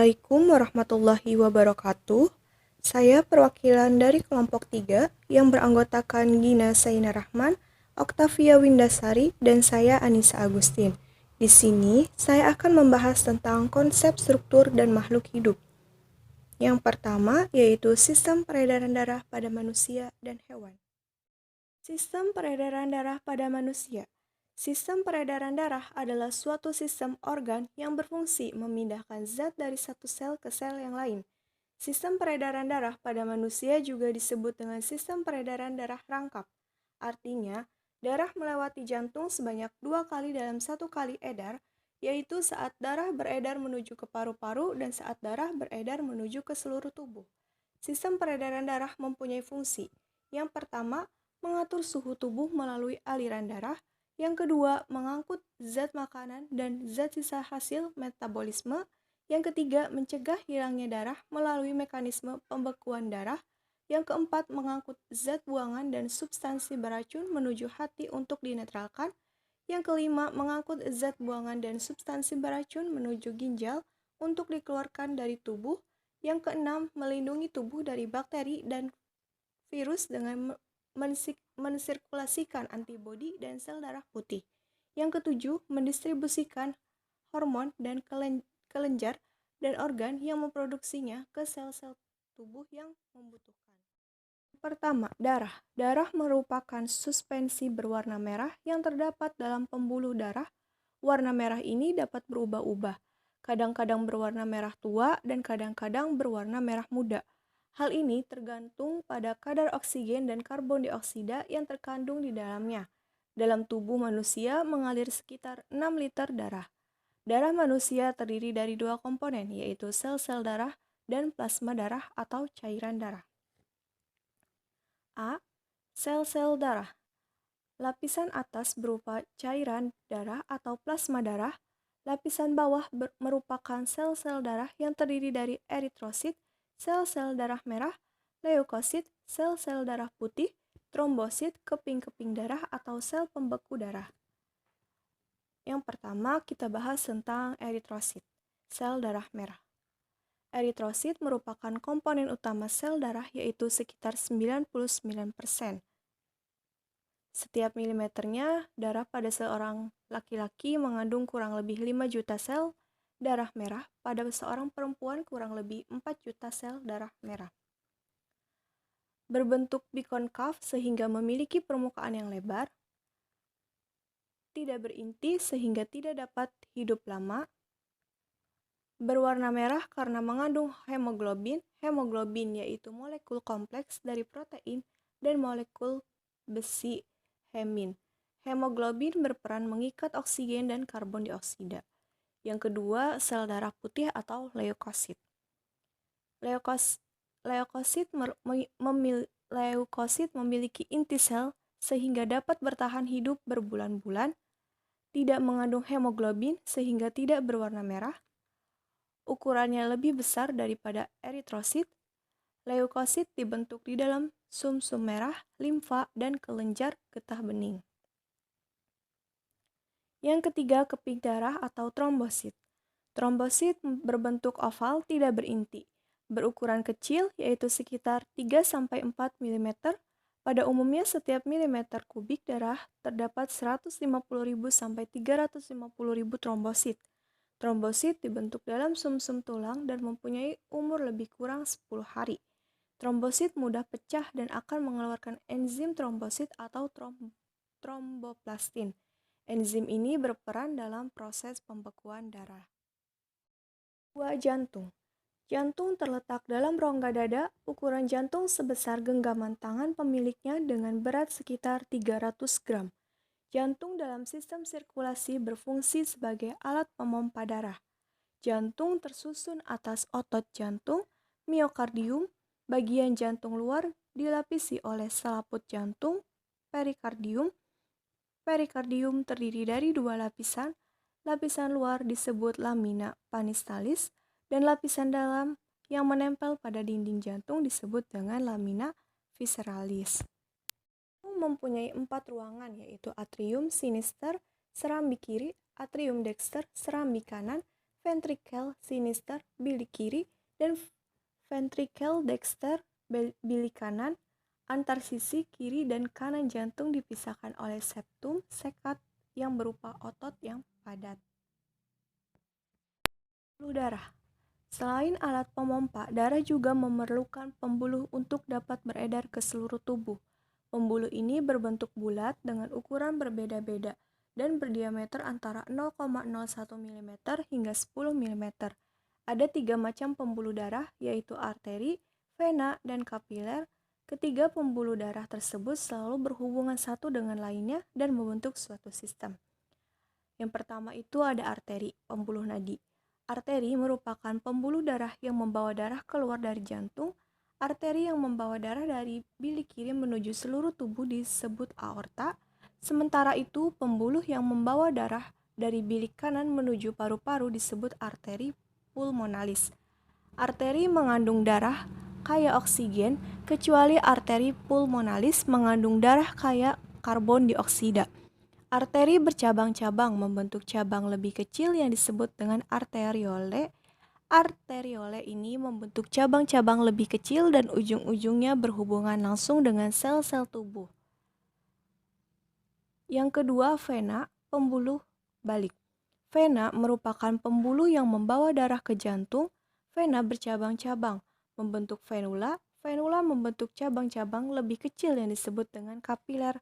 Assalamualaikum warahmatullahi wabarakatuh. Saya perwakilan dari kelompok 3 yang beranggotakan Gina Saina Rahman, Oktavia Windasari, dan saya Anissa Agustin. Di sini, saya akan membahas tentang konsep struktur dan makhluk hidup. Yang pertama yaitu sistem peredaran darah pada manusia dan hewan. Sistem peredaran darah pada manusia. Sistem peredaran darah adalah suatu sistem organ yang berfungsi memindahkan zat dari satu sel ke sel yang lain. Sistem peredaran darah pada manusia juga disebut dengan sistem peredaran darah rangkap. Artinya, darah melewati jantung sebanyak 2 kali dalam 1 kali edar, yaitu saat darah beredar menuju ke paru-paru dan saat darah beredar menuju ke seluruh tubuh. Sistem peredaran darah mempunyai fungsi. Yang pertama, mengatur suhu tubuh melalui aliran darah. Yang kedua, mengangkut zat makanan dan zat sisa hasil metabolisme. Yang ketiga, mencegah hilangnya darah melalui mekanisme pembekuan darah. Yang keempat, mengangkut zat buangan dan substansi beracun menuju hati untuk dinetralkan. Yang kelima, mengangkut zat buangan dan substansi beracun menuju ginjal untuk dikeluarkan dari tubuh. Yang keenam, melindungi tubuh dari bakteri dan virus dengan mensirkulasikan antibodi dan sel darah putih. Yang ketujuh, mendistribusikan hormon dan kelenjar dan organ yang memproduksinya ke sel-sel tubuh yang membutuhkan. Pertama, darah. Darah merupakan suspensi berwarna merah yang terdapat dalam pembuluh darah. Warna merah ini dapat berubah-ubah, kadang-kadang berwarna merah tua dan kadang-kadang berwarna merah muda. Hal ini tergantung pada kadar oksigen dan karbon dioksida yang terkandung di dalamnya. Dalam tubuh manusia mengalir sekitar 6 liter darah. Darah manusia terdiri dari 2 komponen, yaitu sel-sel darah dan plasma darah atau cairan darah. A. Sel-sel darah. Lapisan atas berupa cairan darah atau plasma darah. Lapisan bawah merupakan sel-sel darah yang terdiri dari eritrosit, sel-sel darah merah, leukosit, sel-sel darah putih, trombosit, keping-keping darah atau sel pembeku darah. Yang pertama kita bahas tentang eritrosit, sel darah merah. Eritrosit merupakan komponen utama sel darah yaitu sekitar 99%. Setiap milimeternya, darah pada seorang laki-laki mengandung kurang lebih 5 juta sel darah merah, pada seorang perempuan kurang lebih 4 juta sel darah merah. Berbentuk bikonkav sehingga memiliki permukaan yang lebar, tidak berinti sehingga tidak dapat hidup lama, berwarna merah karena mengandung hemoglobin. Hemoglobin yaitu molekul kompleks dari protein dan molekul besi hemin. Hemoglobin berperan mengikat oksigen dan karbon dioksida. Yang kedua, sel darah putih atau leukosit. Leukosit memiliki inti sel sehingga dapat bertahan hidup berbulan-bulan, tidak mengandung hemoglobin sehingga tidak berwarna merah, ukurannya lebih besar daripada eritrosit. Leukosit dibentuk di dalam sumsum merah, limfa, dan kelenjar getah bening. Yang ketiga, keping darah atau trombosit. Trombosit berbentuk oval, tidak berinti, berukuran kecil yaitu sekitar 3-4 mm. Pada umumnya setiap milimeter kubik darah terdapat 150.000 sampai 350.000 trombosit. Trombosit dibentuk dalam sumsum tulang dan mempunyai umur lebih kurang 10 hari. Trombosit mudah pecah dan akan mengeluarkan enzim trombosit atau tromboplastin. Enzim ini berperan dalam proses pembekuan darah. 2. Jantung. Jantung terletak dalam rongga dada. Ukuran jantung sebesar genggaman tangan pemiliknya dengan berat sekitar 300 gram. Jantung dalam sistem sirkulasi berfungsi sebagai alat pemompa darah. Jantung tersusun atas otot jantung, miokardium. Bagian jantung luar dilapisi oleh selaput jantung, perikardium. Perikardium terdiri dari 2 lapisan. Lapisan luar disebut lamina panistalis dan lapisan dalam yang menempel pada dinding jantung disebut dengan lamina visceralis. Mempunyai 4 ruangan yaitu atrium sinister, serambi kiri, atrium dexter, serambi kanan, ventricle sinister bilik kiri dan ventricle dexter bilik kanan. Antar sisi kiri dan kanan jantung dipisahkan oleh septum sekat yang berupa otot yang padat. Pembuluh darah. Selain alat pemompa, darah juga memerlukan pembuluh untuk dapat beredar ke seluruh tubuh. Pembuluh ini berbentuk bulat dengan ukuran berbeda-beda dan berdiameter antara 0,01 mm hingga 10 mm. Ada 3 macam pembuluh darah, yaitu arteri, vena, dan kapiler. Ketiga pembuluh darah tersebut selalu berhubungan satu dengan lainnya dan membentuk suatu sistem. Yang pertama itu ada arteri, pembuluh nadi. Arteri merupakan pembuluh darah yang membawa darah keluar dari jantung. Arteri yang membawa darah dari bilik kiri menuju seluruh tubuh disebut aorta. Sementara itu, pembuluh yang membawa darah dari bilik kanan menuju paru-paru disebut arteri pulmonalis. Arteri mengandung darah kaya oksigen, kecuali arteri pulmonalis mengandung darah kaya karbon dioksida. Arteri bercabang-cabang membentuk cabang lebih kecil yang disebut dengan arteriole. Arteriole ini membentuk cabang-cabang lebih kecil dan ujung-ujungnya berhubungan langsung dengan sel-sel tubuh. Yang kedua, vena, pembuluh balik. Vena merupakan pembuluh yang membawa darah ke jantung. Vena bercabang-cabang, membentuk venula. Venula membentuk cabang-cabang lebih kecil yang disebut dengan kapiler.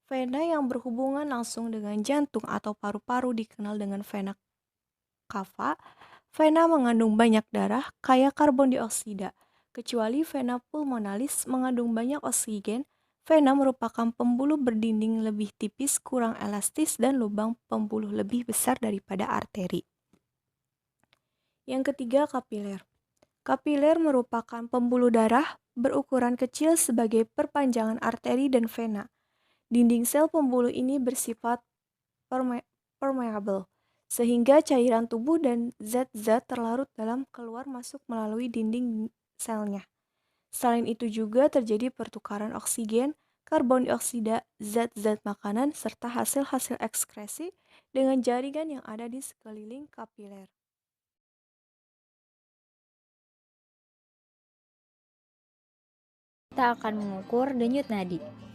Vena yang berhubungan langsung dengan jantung atau paru-paru dikenal dengan vena cava. Vena mengandung banyak darah kaya karbon dioksida, kecuali vena pulmonalis mengandung banyak oksigen. Vena merupakan pembuluh berdinding lebih tipis, kurang elastis, dan lubang pembuluh lebih besar daripada arteri. Yang ketiga, kapiler. Kapiler merupakan pembuluh darah berukuran kecil sebagai perpanjangan arteri dan vena. Dinding sel pembuluh ini bersifat permeable, sehingga cairan tubuh dan zat-zat terlarut dalam keluar masuk melalui dinding selnya. Selain itu juga terjadi pertukaran oksigen, karbon dioksida, zat-zat makanan, serta hasil-hasil ekskresi dengan jaringan yang ada di sekeliling kapiler. Kita akan mengukur denyut nadi.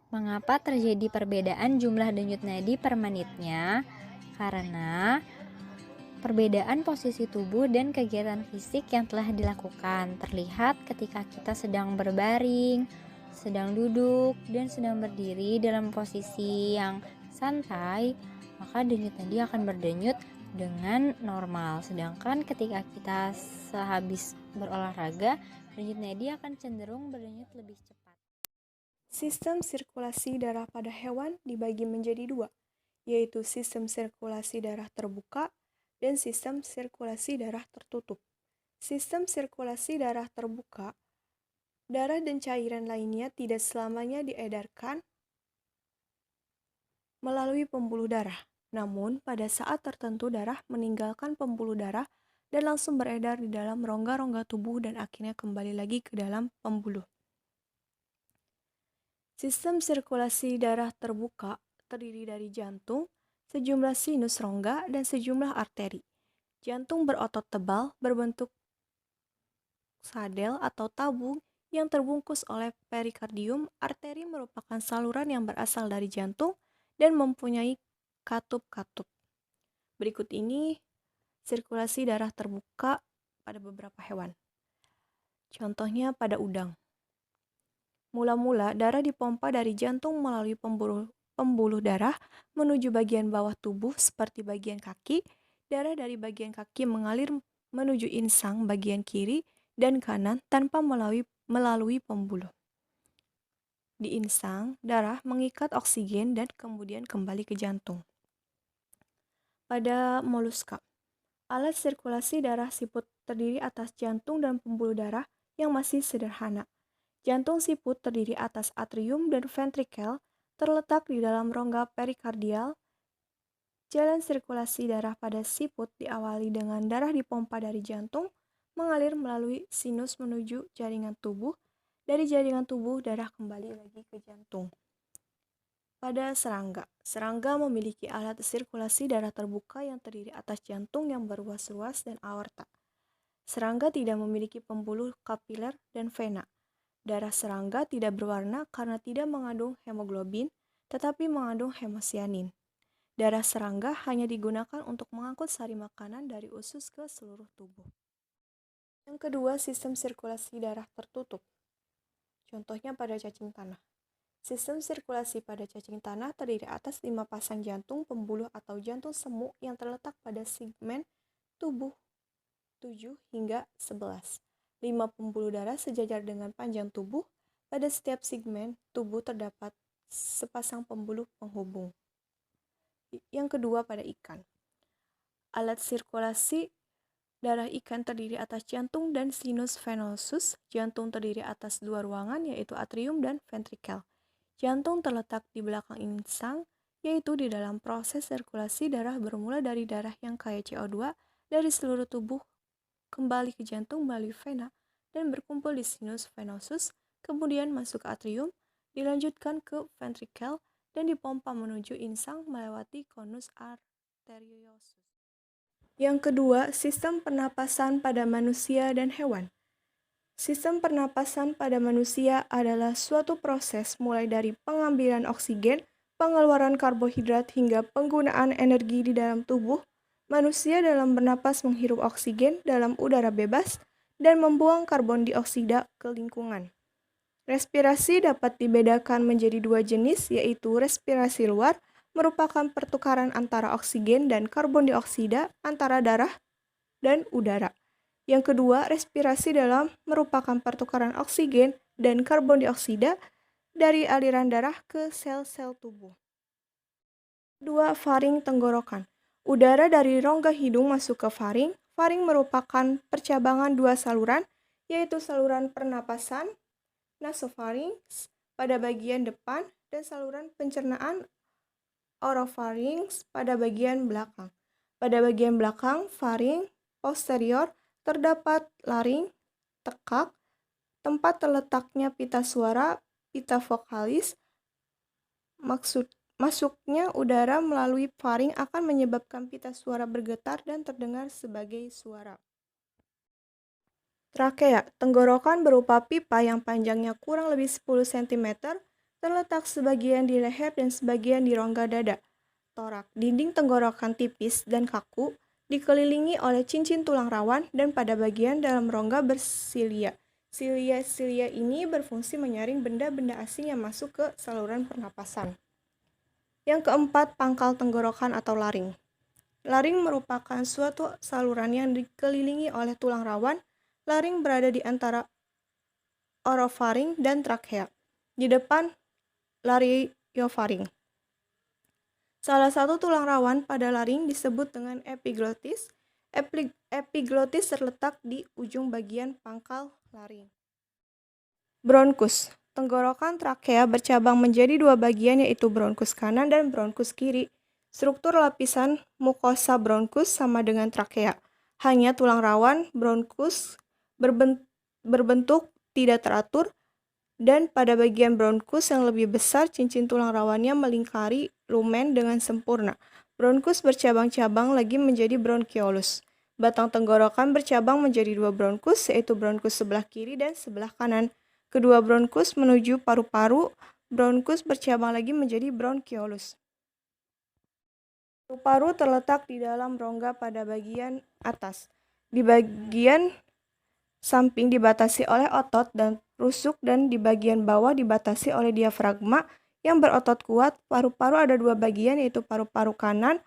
Mengapa terjadi perbedaan jumlah denyut nadi per menitnya? Karena perbedaan posisi tubuh dan kegiatan fisik yang telah dilakukan terlihat ketika kita sedang berbaring, sedang duduk, dan sedang berdiri dalam posisi yang santai, maka denyut nadi akan berdenyut dengan normal. Sedangkan ketika kita sehabis berolahraga, denyut nadi akan cenderung berdenyut lebih cepat. Sistem sirkulasi darah pada hewan dibagi menjadi dua, yaitu sistem sirkulasi darah terbuka dan sistem sirkulasi darah tertutup. Sistem sirkulasi darah terbuka, darah dan cairan lainnya tidak selamanya diedarkan melalui pembuluh darah. Namun, pada saat tertentu darah meninggalkan pembuluh darah dan langsung beredar di dalam rongga-rongga tubuh dan akhirnya kembali lagi ke dalam pembuluh. Sistem sirkulasi darah terbuka terdiri dari jantung, sejumlah sinus rongga, dan sejumlah arteri. Jantung berotot tebal berbentuk sadel atau tabung yang terbungkus oleh perikardium. Arteri merupakan saluran yang berasal dari jantung dan mempunyai katup-katup. Berikut ini sirkulasi darah terbuka pada beberapa hewan. Contohnya pada udang. Mula-mula darah dipompa dari jantung melalui pembuluh darah menuju bagian bawah tubuh seperti bagian kaki. Darah dari bagian kaki mengalir menuju insang bagian kiri dan kanan tanpa melalui pembuluh. Di insang, darah mengikat oksigen dan kemudian kembali ke jantung. Pada moluska, alat sirkulasi darah siput terdiri atas jantung dan pembuluh darah yang masih sederhana. Jantung siput terdiri atas atrium dan ventrikel, terletak di dalam rongga perikardial. Jalan sirkulasi darah pada siput diawali dengan darah dipompa dari jantung, mengalir melalui sinus menuju jaringan tubuh. Dari jaringan tubuh, darah kembali lagi ke jantung. Pada serangga, serangga memiliki alat sirkulasi darah terbuka yang terdiri atas jantung yang berruas-ruas dan aorta. Serangga tidak memiliki pembuluh kapiler dan vena. Darah serangga tidak berwarna karena tidak mengandung hemoglobin, tetapi mengandung hemosianin. Darah serangga hanya digunakan untuk mengangkut sari makanan dari usus ke seluruh tubuh. Yang kedua, sistem sirkulasi darah tertutup. Contohnya pada cacing tanah. Sistem sirkulasi pada cacing tanah terdiri atas 5 pasang jantung pembuluh atau jantung semu yang terletak pada segmen tubuh 7 hingga 11. 5 pembuluh darah sejajar dengan panjang tubuh. Pada setiap segmen tubuh terdapat sepasang pembuluh penghubung. Yang kedua pada ikan. Alat sirkulasi darah ikan terdiri atas jantung dan sinus venosus. Jantung terdiri atas 2 ruangan yaitu atrium dan ventrikel. Jantung terletak di belakang insang, yaitu di dalam proses sirkulasi darah bermula dari darah yang kaya CO2 dari seluruh tubuh kembali ke jantung melalui vena dan berkumpul di sinus venosus, kemudian masuk ke atrium, dilanjutkan ke ventrikel, dan dipompa menuju insang melewati konus arteriosus. Yang kedua, sistem pernapasan pada manusia dan hewan. Sistem pernapasan pada manusia adalah suatu proses mulai dari pengambilan oksigen, pengeluaran karbohidrat, hingga penggunaan energi di dalam tubuh. Manusia dalam bernapas menghirup oksigen dalam udara bebas dan membuang karbon dioksida ke lingkungan. Respirasi dapat dibedakan menjadi 2 jenis, yaitu respirasi luar, merupakan pertukaran antara oksigen dan karbon dioksida antara darah dan udara. Yang kedua, respirasi dalam merupakan pertukaran oksigen dan karbon dioksida dari aliran darah ke sel-sel tubuh. 2. Faring tenggorokan. Udara dari rongga hidung masuk ke faring. Faring merupakan percabangan 2 saluran, yaitu saluran pernapasan nasopharynx pada bagian depan dan saluran pencernaan oropharynx pada bagian belakang. Pada bagian belakang faring posterior terdapat laring, tekak, tempat terletaknya pita suara, pita vokalis. Masuknya udara melalui faring akan menyebabkan pita suara bergetar dan terdengar sebagai suara. Trakea, tenggorokan berupa pipa yang panjangnya kurang lebih 10 cm, terletak sebagian di leher dan sebagian di rongga dada. Torak, dinding tenggorokan tipis dan kaku, dikelilingi oleh cincin tulang rawan dan pada bagian dalam rongga bersilia. Silia-silia ini berfungsi menyaring benda-benda asing yang masuk ke saluran pernapasan. Yang keempat, pangkal tenggorokan atau laring. Laring merupakan suatu saluran yang dikelilingi oleh tulang rawan. Laring berada di antara orofaring dan trakea, di depan laryngofaring. Salah satu tulang rawan pada laring disebut dengan epiglotis. Epiglotis terletak di ujung bagian pangkal laring. Bronkus. Tenggorokan trakea bercabang menjadi dua bagian, yaitu bronkus kanan dan bronkus kiri. Struktur lapisan mukosa bronkus sama dengan trakea. Hanya tulang rawan bronkus berbentuk tidak teratur, dan pada bagian bronkus yang lebih besar, cincin tulang rawannya melingkari lumen dengan sempurna. Bronkus bercabang-cabang lagi menjadi bronkiolus. Batang tenggorokan bercabang menjadi dua bronkus, yaitu bronkus sebelah kiri dan sebelah kanan. Kedua bronkus menuju paru-paru. Bronkus bercabang lagi menjadi bronkiolus. Paru-paru terletak di dalam rongga pada bagian atas. Di bagian samping dibatasi oleh otot dan rusuk, dan di bagian bawah dibatasi oleh diafragma yang berotot kuat. Paru-paru ada dua bagian, yaitu paru-paru kanan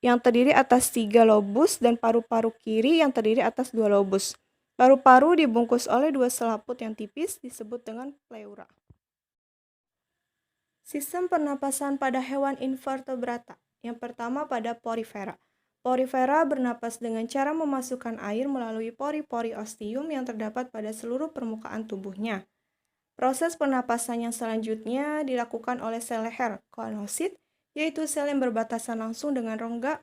yang terdiri atas 3 lobus dan paru-paru kiri yang terdiri atas 2 lobus. Paru-paru dibungkus oleh 2 selaput yang tipis disebut dengan pleura. Sistem pernapasan pada hewan invertebrata. Yang pertama pada porifera. Porifera bernapas dengan cara memasukkan air melalui pori-pori ostium yang terdapat pada seluruh permukaan tubuhnya. Proses pernapasan yang selanjutnya dilakukan oleh sel leher koanosit, yaitu sel yang berbatasan langsung dengan rongga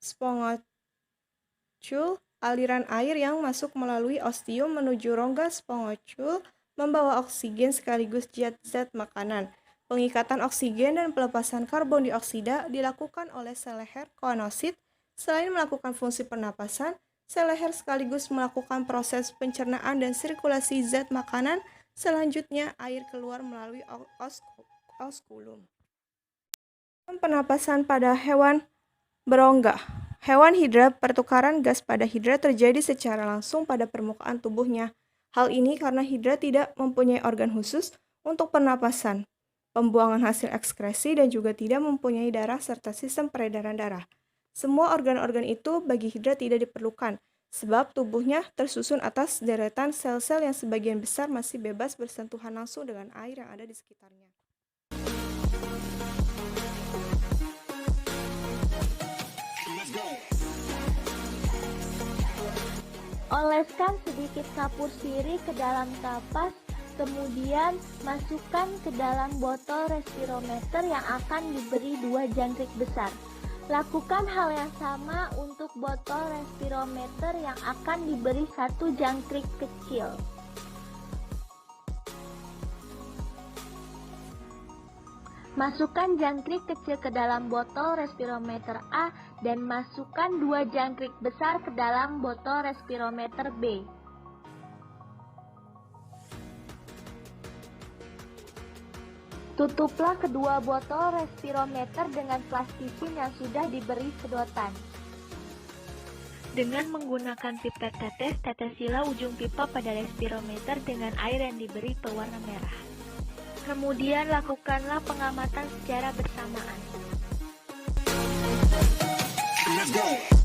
spongocule. Aliran air yang masuk melalui ostium menuju rongga spongocule membawa oksigen sekaligus zat makanan. Pengikatan oksigen dan pelepasan karbon dioksida dilakukan oleh sel leher koanosit. Selain melakukan fungsi pernapasan, sel leher sekaligus melakukan proses pencernaan dan sirkulasi zat makanan. Selanjutnya, air keluar melalui oskulum. Pernapasan pada hewan berongga. Hewan hidra, pertukaran gas pada hidra terjadi secara langsung pada permukaan tubuhnya. Hal ini karena hidra tidak mempunyai organ khusus untuk pernapasan, pembuangan hasil ekskresi, dan juga tidak mempunyai darah serta sistem peredaran darah. Semua organ-organ itu bagi hidra tidak diperlukan, sebab tubuhnya tersusun atas deretan sel-sel yang sebagian besar masih bebas bersentuhan langsung dengan air yang ada di sekitarnya. Oleskan sedikit kapur sirih ke dalam kapas, kemudian masukkan ke dalam botol respirometer yang akan diberi 2 jangkrik besar. Lakukan hal yang sama untuk botol respirometer yang akan diberi 1 jangkrik kecil. Masukkan jangkrik kecil ke dalam botol respirometer A dan masukkan 2 jangkrik besar ke dalam botol respirometer B. Tutuplah kedua botol respirometer dengan plastisin yang sudah diberi sedotan. Dengan menggunakan pipet tetes, tetesilah ujung pipa pada respirometer dengan air yang diberi pewarna merah. Kemudian lakukanlah pengamatan secara bersamaan. Let's go!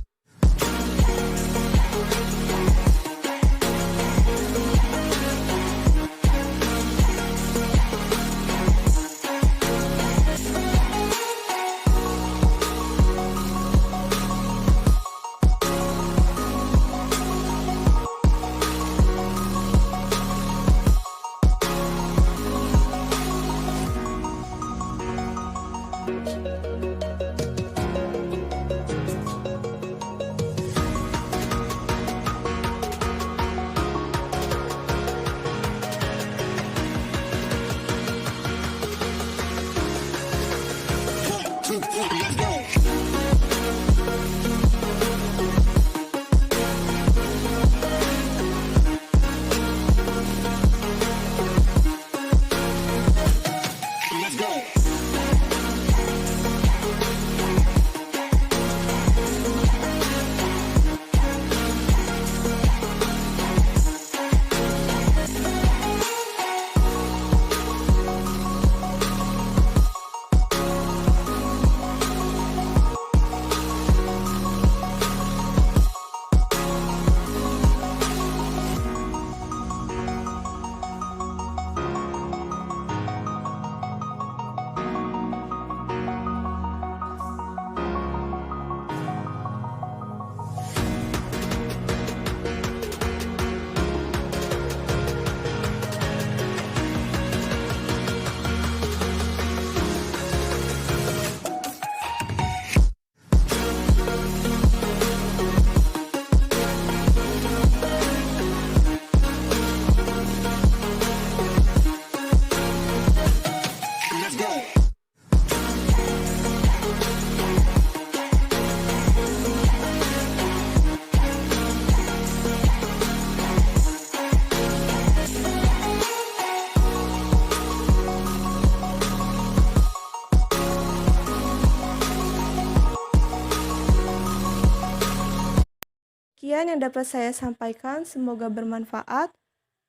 Sekian yang dapat saya sampaikan, semoga bermanfaat.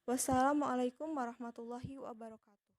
Wassalamualaikum warahmatullahi wabarakatuh.